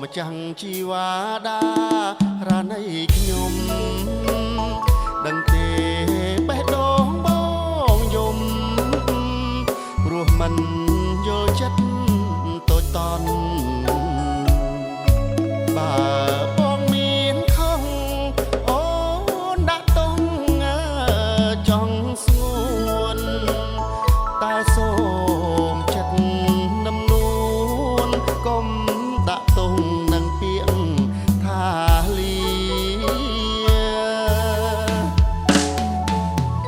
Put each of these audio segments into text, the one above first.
ម្ចាំងជីវ៉ាដារានៃខ្ញុំដឹងទេបេះដូងបងយំព្រោះមិនយល់ចិត្តតូចតន់បើបងមានខុសអូនដាក់ទងចង់ស្ងួនតែសូមចិត្តនំនួនកុំដាក់ទងនឹងពាក្យថាលី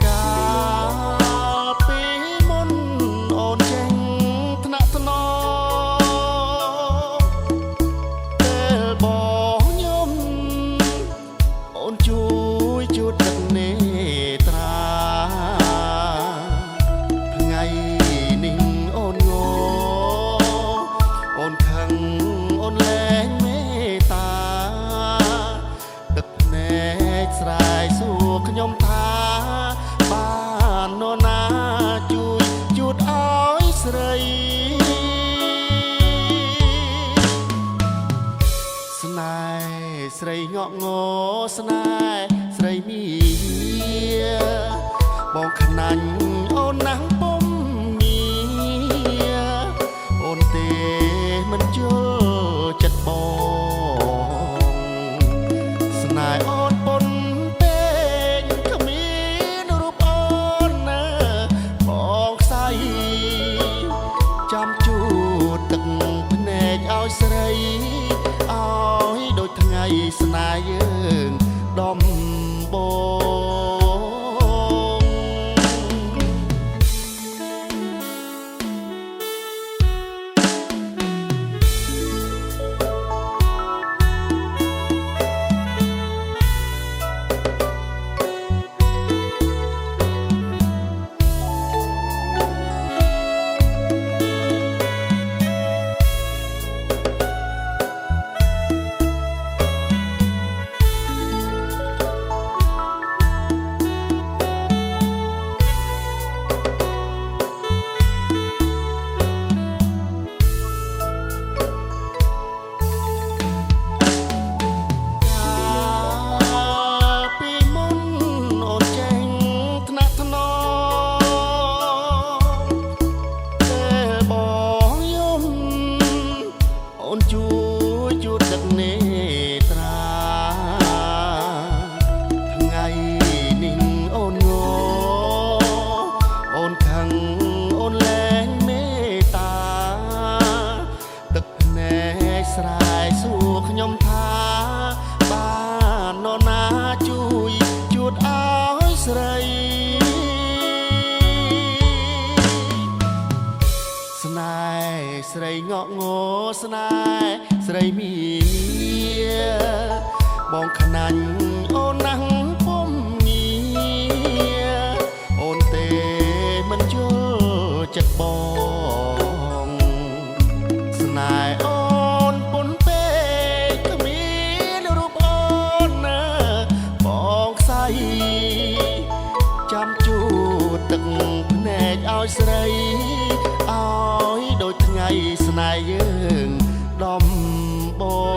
កាលពីមុនអូនចេញថ្នាក់ថ្នមពេលបងខ្ញុំអូនជួយជូតទឹកនេត្រាថ្ងៃនេះអូនងអូនខឹងអូនលែងមេត្តាទឹកភ្នែកស្រែកសួរខ្ញុំថាបាននរណាជួយជូតឲ្យស្រីស្នេហ៍ស្រីងក់ងស្នេហ៍ស្រីមាបងខ្នាញ់អូនណាស់ពុំងារអូនទេមិនយល់ចិត្តបងស្នេហ៍អូនពុនពេកគ្មានរូបអូនណាបងខ្សែចាំជូតទឹកភ្នែកឲ្យស្រីឲ្យដូចថ្ងៃស្នេហ៍យើងដំបូងអូនជួយជូតទឹកនេត្រាថ្ងៃនេះអូនងអូនខឹងអូនលែងមេត្តាទឹកភ្នែកស្រែកសួរខ្ញុំថាបាននរណាជួយជូតឲ្យស្រីស្នេហ៍ស្រីងក់ងស្នេហ៍ស្រីមាបងខ្នាញ់អូនណាស់ពុំងារអូនទេមិនយល់ចិត្តបងស្នេហ៍អូនពុនពេកគ្មានរូបអូនណាបងខ្សែចាំជូតទឹកភ្នែកឲ្យស្រីឲ្យដូចថ្ងៃស្នេហ៍យើងដំបូង